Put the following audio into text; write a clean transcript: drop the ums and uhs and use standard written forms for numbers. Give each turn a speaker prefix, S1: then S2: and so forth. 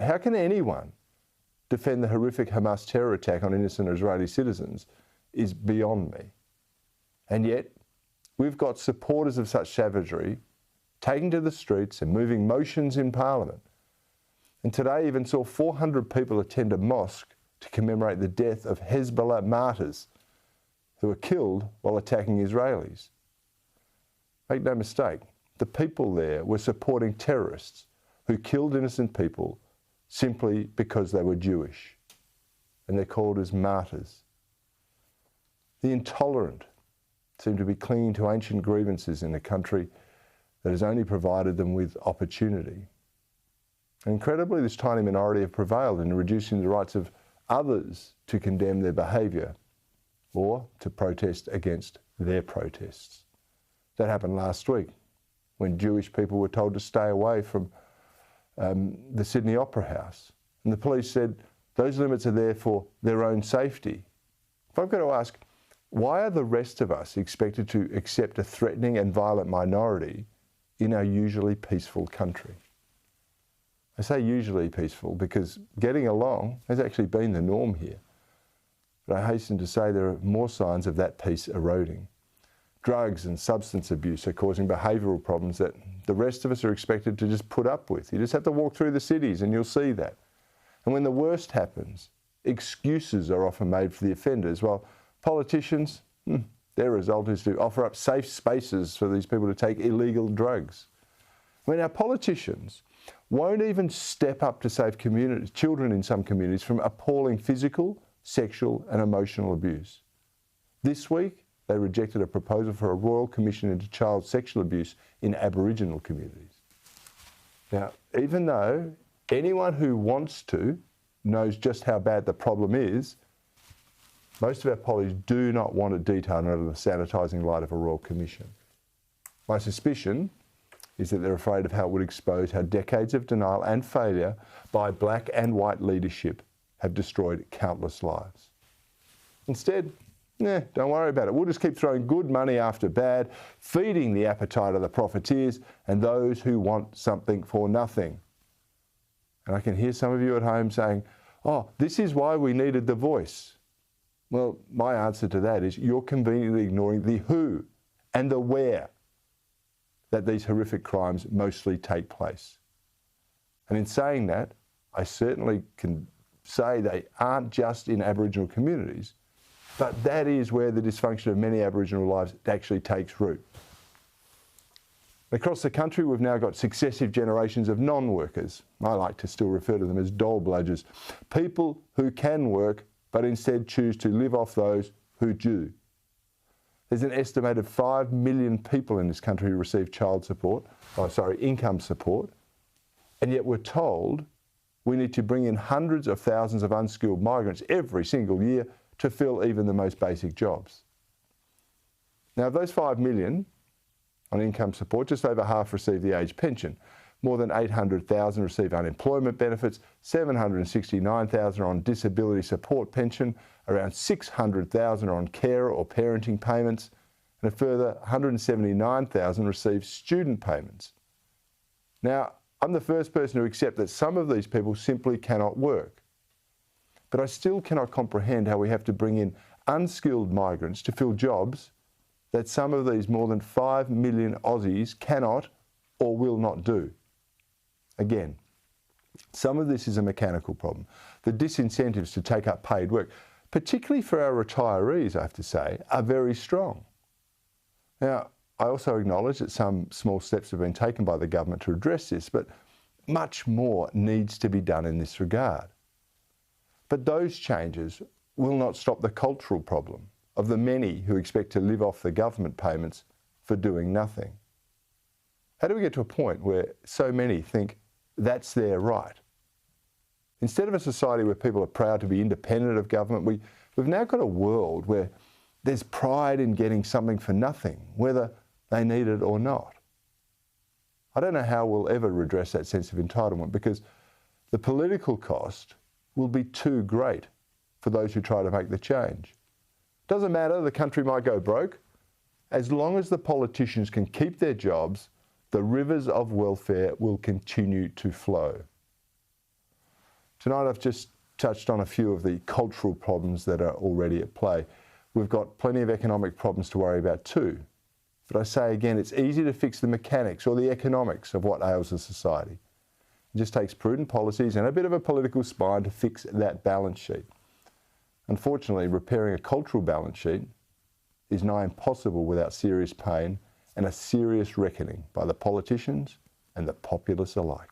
S1: How can anyone defend the horrific Hamas terror attack on innocent Israeli citizens is beyond me. And yet, we've got supporters of such savagery taking to the streets and moving motions in Parliament. And today even saw 400 people attend a mosque to commemorate the death of Hezbollah martyrs who were killed while attacking Israelis. Make no mistake, the people there were supporting terrorists who killed innocent people simply because they were Jewish, and they're called as martyrs. The intolerant seem to be clinging to ancient grievances in a country that has only provided them with opportunity. And incredibly, this tiny minority have prevailed in reducing the rights of others to condemn their behaviour or to protest against their protests. That happened last week when Jewish people were told to stay away from the Sydney Opera House. And the police said those limits are there for their own safety. If I've got to ask, why are the rest of us expected to accept a threatening and violent minority in our usually peaceful country? I say usually peaceful because getting along has actually been the norm here. But I hasten to say there are more signs of that peace eroding. Drugs and substance abuse are causing behavioural problems that the rest of us are expected to just put up with. You just have to walk through the cities and you'll see that. And when the worst happens, excuses are often made for the offenders, while politicians, their result is to offer up safe spaces for these people to take illegal drugs. I mean, our politicians won't even step up to save children in some communities from appalling physical, sexual and emotional abuse. This week, they rejected a proposal for a Royal Commission into child sexual abuse in Aboriginal communities. Now, even though anyone who wants to knows just how bad the problem is, most of our pollies do not want it detailed under the sanitising light of a Royal Commission. My suspicion is that they're afraid of how it would expose how decades of denial and failure by black and white leadership have destroyed countless lives. Instead, don't worry about it. We'll just keep throwing good money after bad, feeding the appetite of the profiteers and those who want something for nothing. And I can hear some of you at home saying, oh, this is why we needed The Voice. Well, my answer to that is you're conveniently ignoring the who and the where that these horrific crimes mostly take place. And in saying that, I certainly can say they aren't just in Aboriginal communities, but that is where the dysfunction of many Aboriginal lives actually takes root. Across the country, we've now got successive generations of non-workers. I like to still refer to them as dole bludgers. People who can work, but instead choose to live off those who do. There's an estimated 5 million people in this country who receive income support, and yet we're told we need to bring in hundreds of thousands of unskilled migrants every single year to fill even the most basic jobs. Now, of those 5 million on income support, just over half receive the age pension. More than 800,000 receive unemployment benefits, 769,000 are on disability support pension, around 600,000 are on carer or parenting payments, and a further 179,000 receive student payments. Now, I'm the first person to accept that some of these people simply cannot work. But I still cannot comprehend how we have to bring in unskilled migrants to fill jobs that some of these more than 5 million Aussies cannot or will not do. Again, some of this is a mechanical problem. The disincentives to take up paid work, particularly for our retirees, I have to say, are very strong. Now, I also acknowledge that some small steps have been taken by the government to address this, but much more needs to be done in this regard. But those changes will not stop the cultural problem of the many who expect to live off the government payments for doing nothing. How do we get to a point where so many think that's their right? Instead of a society where people are proud to be independent of government, we've now got a world where there's pride in getting something for nothing, whether they need it or not. I don't know how we'll ever redress that sense of entitlement because the political cost will be too great for those who try to make the change. Doesn't matter, the country might go broke. As long as the politicians can keep their jobs, the rivers of welfare will continue to flow. Tonight I've just touched on a few of the cultural problems that are already at play. We've got plenty of economic problems to worry about too. But I say again, it's easy to fix the mechanics or the economics of what ails a society. It just takes prudent policies and a bit of a political spine to fix that balance sheet. Unfortunately, repairing a cultural balance sheet is nigh impossible without serious pain and a serious reckoning by the politicians and the populace alike.